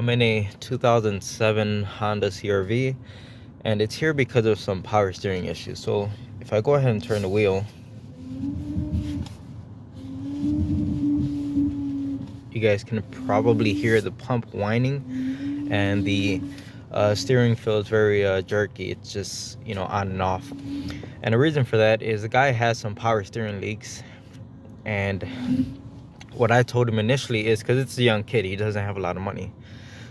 I'm in a 2007 Honda CR-V, and it's here because of some power steering issues. So if I go ahead and turn the wheel, you guys can probably hear the pump whining, and the steering feels very jerky. It's just, on and off. And the reason for that is the guy has some power steering leaks, and what I told him initially is, because it's a young kid, he doesn't have a lot of money.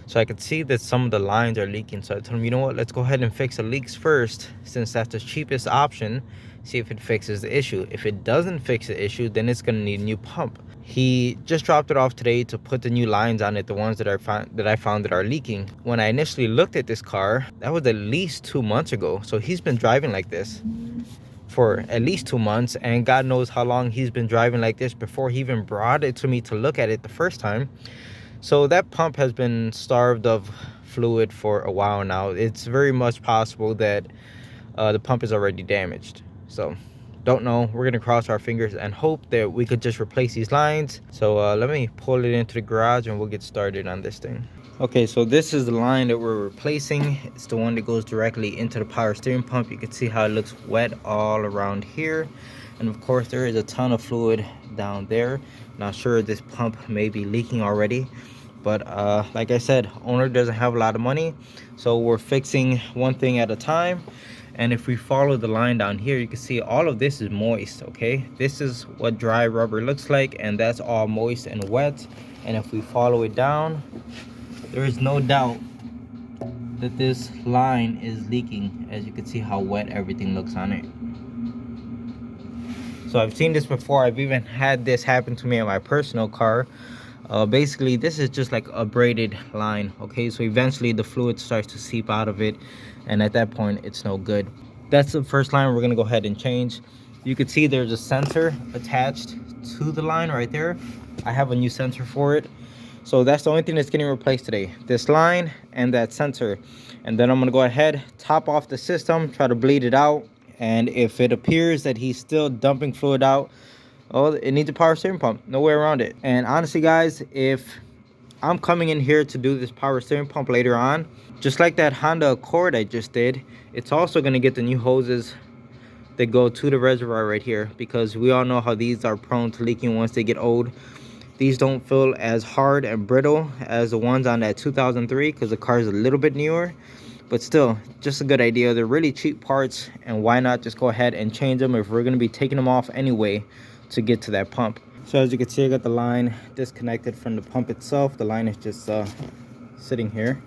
So I could see that some of the lines are leaking. So I told him, you know what, let's go ahead and fix the leaks first, since that's the cheapest option. See if it fixes the issue. If it doesn't fix the issue, then it's gonna need a new pump. He just dropped it off today to put the new lines on it, the ones that I found that are leaking. When I initially looked at this car, that was at least 2 months ago. So he's been driving like this for at least 2 months, and God knows how long he's been driving like this before he even brought it to me to look at it the first time. So that pump has been starved of fluid for a while now. It's very much possible that the pump is already damaged. So don't know. We're gonna cross our fingers and hope that we could just replace these lines. So let me pull it into the garage and we'll get started on this thing. Okay, so this is the line that we're replacing. It's the one that goes directly into the power steering pump. You can see how it looks wet all around here, and of course there is a ton of fluid down there. Not sure, this pump may be leaking already, but like I said, owner doesn't have a lot of money, so we're fixing one thing at a time. And if we follow the line down here, you can see all of this is moist. Okay, this is what dry rubber looks like, and that's all moist and wet. And if we follow it down, there is no doubt that this line is leaking, as you can see how wet everything looks on it. So I've seen this before. I've even had this happen to me in my personal car. Basically, this is just like a braided line. Okay, so eventually the fluid starts to seep out of it, and at that point it's no good. That's the first line we're gonna go ahead and change. You can see there's a sensor attached to the line right there. I have a new sensor for it. So that's the only thing that's getting replaced today, this line and that sensor. And then I'm gonna go ahead, top off the system, try to bleed it out. And if it appears that he's still dumping fluid out, oh, it needs a power steering pump, no way around it. And honestly guys, if I'm coming in here to do this power steering pump later on, just like that Honda Accord I just did, it's also gonna get the new hoses that go to the reservoir right here, because we all know how these are prone to leaking once they get old. These don't feel as hard and brittle as the ones on that 2003, because the car is a little bit newer, but still, just a good idea. They're really cheap parts, and why not just go ahead and change them if we're going to be taking them off anyway to get to that pump. So as you can see, I got the line disconnected from the pump itself. The line is just sitting here.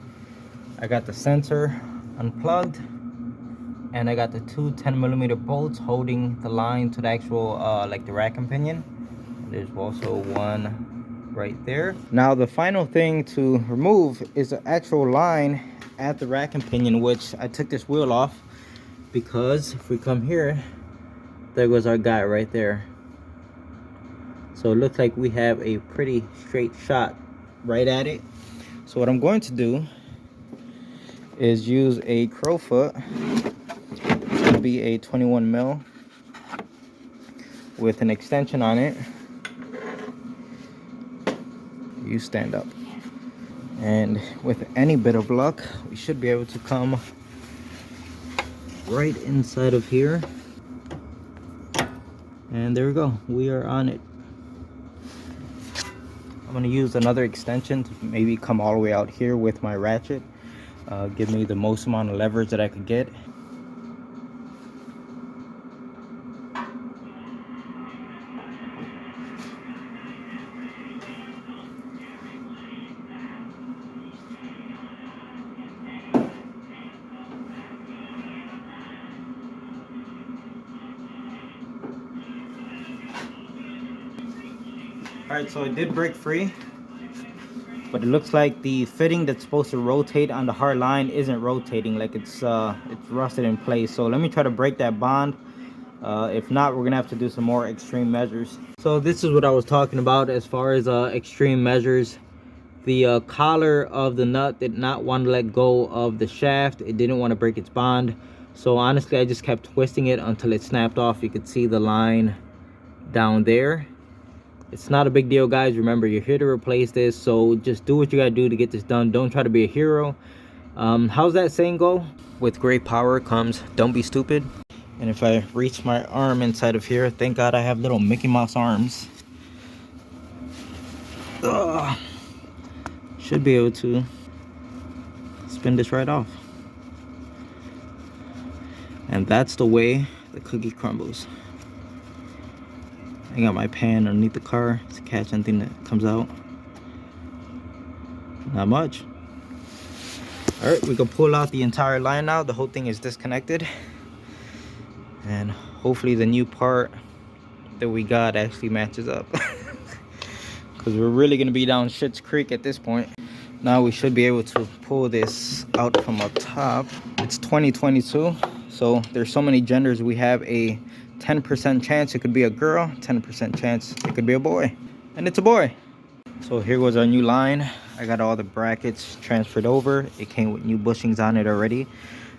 I got the sensor unplugged, and I got the two 10mm bolts holding the line to the actual like the rack and pinion. There's also one right there. Now the final thing to remove is the actual line at the rack and pinion, which I took this wheel off because if we come here, there goes our guy right there. So it looks like we have a pretty straight shot right at it. So what I'm going to do is use a Crowfoot. It's going to be a 21mm with an extension on it. You stand up, and with any bit of luck we should be able to come right inside of here, and there we go, we are on it. I'm going to use another extension to maybe come all the way out here with my ratchet, give me the most amount of leverage that I could get. Alright, so it did break free, but it looks like the fitting that's supposed to rotate on the hard line isn't rotating, like it's rusted in place. So let me try to break that bond. If not, we're gonna have to do some more extreme measures. So this is what I was talking about as far as extreme measures. The collar of the nut did not want to let go of the shaft. It didn't want to break its bond. So honestly, I just kept twisting it until it snapped off. You could see the line down there. It's not a big deal, guys. Remember, you're here to replace this, so just do what you gotta do to get this done. Don't try to be a hero. How's that saying go? With great power comes don't be stupid. And if I reach my arm inside of here, thank God I have little Mickey Mouse arms. Should be able to spin this right off. And that's the way the cookie crumbles. I got my pan underneath the car to catch anything that comes out. Not much. All right, we can pull out the entire line now. The whole thing is disconnected. And hopefully the new part that we got actually matches up. Because we're really gonna be down Schitt's Creek at this point. Now we should be able to pull this out from up top. It's 2022, so there's so many genders. We have a 10% chance it could be a girl, 10% chance it could be a boy. And it's a boy. So here goes our new line. I got all the brackets transferred over. It came with new bushings on it already.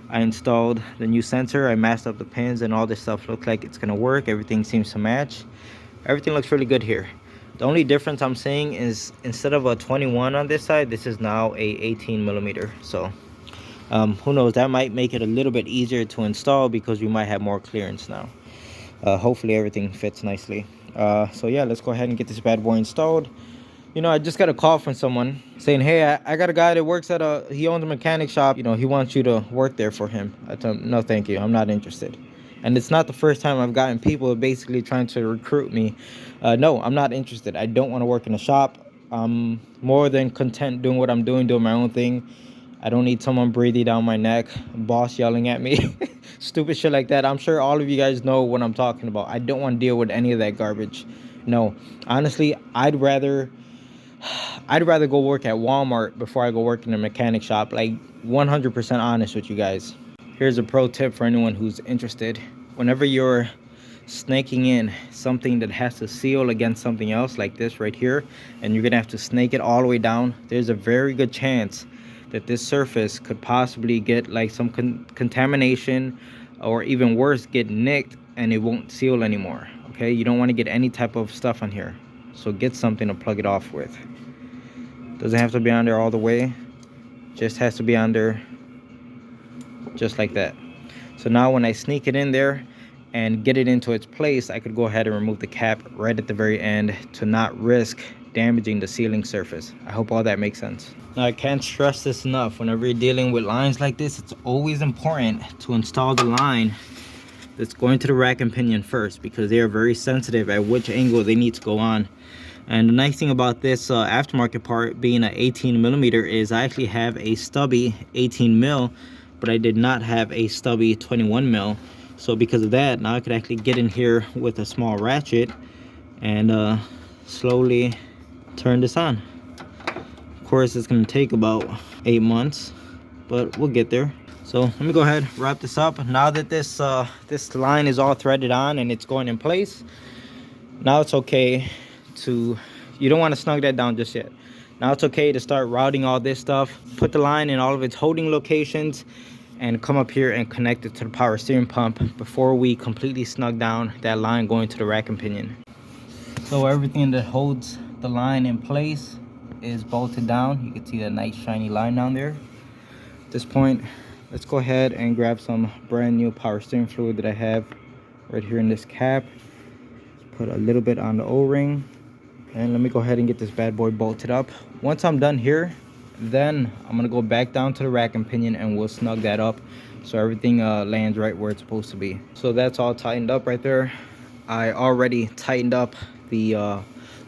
I installed the new sensor. I masked up the pins and all this stuff looks like it's gonna work. Everything seems to match. Everything looks really good here. The only difference I'm seeing is instead of a 21 on this side, this is now a 18 millimeter. So who knows, that might make it a little bit easier to install because we might have more clearance now. Hopefully everything fits nicely. So yeah, let's go ahead and get this bad boy installed. You know, I just got a call from someone saying, hey, I got a guy that works at he owns a mechanic shop. You know, he wants you to work there for him. I told him, no, thank you. I'm not interested. And it's not the first time I've gotten people basically trying to recruit me. No, I'm not interested. I don't want to work in a shop. I'm more than content doing what I'm doing my own thing. I don't need someone breathing down my neck, boss yelling at me, stupid shit like that. I'm sure all of you guys know what I'm talking about. I don't want to deal with any of that garbage. No, honestly, I'd rather go work at Walmart before I go work in a mechanic shop. Like 100% honest with you guys. Here's a pro tip for anyone who's interested. Whenever you're snaking in something that has to seal against something else like this right here, and you're gonna have to snake it all the way down, there's a very good chance that this surface could possibly get like some contamination, or even worse, get nicked and it won't seal anymore. Okay, you don't want to get any type of stuff on here, so get something to plug it off with. Doesn't have to be on there all the way, just has to be on there just like that. So now when I sneak it in there and get it into its place, I could go ahead and remove the cap right at the very end to not risk damaging the sealing surface. I hope all that makes sense. Now I can't stress this enough. Whenever you're dealing with lines like this, it's always important to install the line that's going to the rack and pinion first, because they are very sensitive at which angle they need to go on. And the nice thing about this aftermarket part being an 18 millimeter is I actually have a stubby 18 mil, but I did not have a stubby 21 mil. So because of that, now I could actually get in here with a small ratchet and slowly turn this on. Of course, it's going to take about 8 months, but we'll get there. So let me go ahead, wrap this up. Now that this line is all threaded on and it's going in place, now it's okay to, you don't want to snug that down just yet. Now it's okay to start routing all this stuff, put the line in all of its holding locations, and come up here and connect it to the power steering pump before we completely snug down that line going to the rack and pinion. So everything that holds the line in place is bolted down. You can see that nice shiny line down there. At this point, let's go ahead and grab some brand new power steering fluid that I have right here in this cap. Put a little bit on the O-ring, and let me go ahead and get this bad boy bolted up. Once I'm done here, then I'm gonna go back down to the rack and pinion and we'll snug that up so everything lands right where it's supposed to be. So that's all tightened up right there. I already tightened up the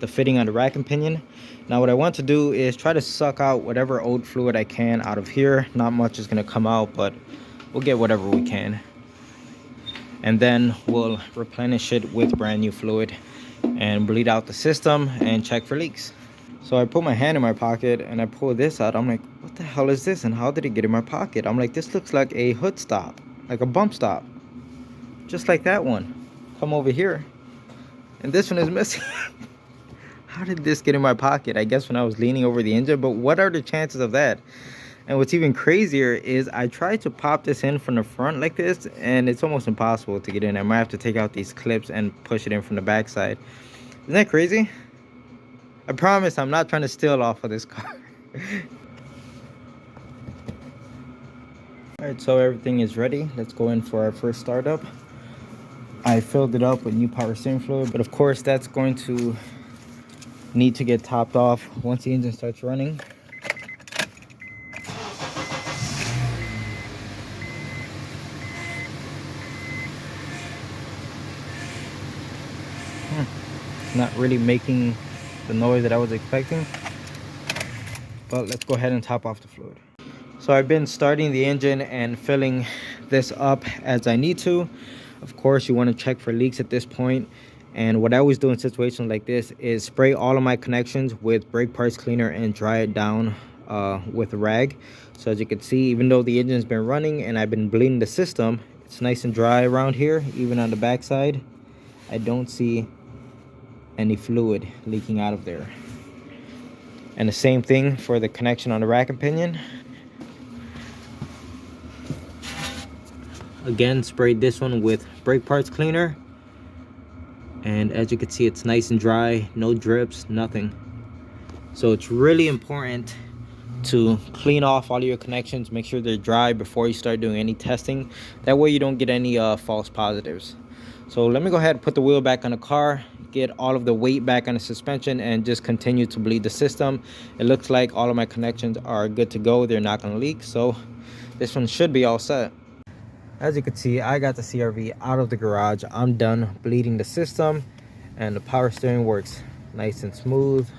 fitting on the rack and pinion. Now what I want to do is try to suck out whatever old fluid I can out of here. Not much is gonna come out, but we'll get whatever we can, and then we'll replenish it with brand new fluid and bleed out the system and check for leaks. So I put my hand in my pocket and I pull this out. I'm like, what the hell is this and how did it get in my pocket? I'm like, this looks like a hood stop, like a bump stop, just like that one. Come over here and this one is missing. How did this get in my pocket? I guess when I was leaning over the engine, but what are the chances of that? And what's even crazier is I tried to pop this in from the front like this and it's almost impossible to get in. I might have to take out these clips and push it in from the back side. Isn't that crazy? I promise I'm not trying to steal off of this car. All right, so everything is ready. Let's go in for our first startup. I filled it up with new power steering fluid, but of course that's going to need to get topped off once the engine starts running. Not really making the noise that I was expecting, but let's go ahead and top off the fluid. So I've been starting the engine and filling this up as I need to. Of course, you want to check for leaks at this point. And what I always do in situations like this is spray all of my connections with brake parts cleaner and dry it down with a rag. So as you can see, even though the engine's been running and I've been bleeding the system, it's nice and dry around here. Even on the back side, I don't see any fluid leaking out of there. And the same thing for the connection on the rack and pinion. Again, sprayed this one with brake parts cleaner, and as you can see, it's nice and dry, no drips, nothing. So it's really important to clean off all your connections, make sure they're dry before you start doing any testing. That way you don't get any false positives. So let me go ahead and put the wheel back on the car, get all of the weight back on the suspension, and just continue to bleed the system. It looks like all of my connections are good to go. They're not going to leak, so this one should be all set. As you can see, I got the CRV out of the garage. I'm done bleeding the system, and the power steering works nice and smooth.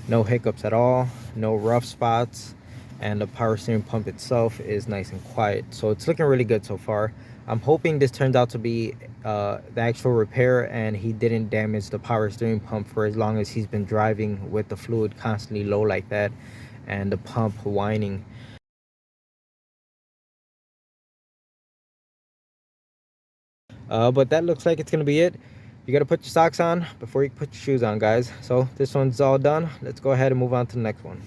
No hiccups at all, no rough spots, and the power steering pump itself is nice and quiet. So it's looking really good so far. I'm hoping this turns out to be the actual repair and he didn't damage the power steering pump for as long as he's been driving with the fluid constantly low like that and the pump whining. But that looks like it's gonna be it. You gotta put your socks on before you put your shoes on, guys. So this one's all done. Let's go ahead and move on to the next one.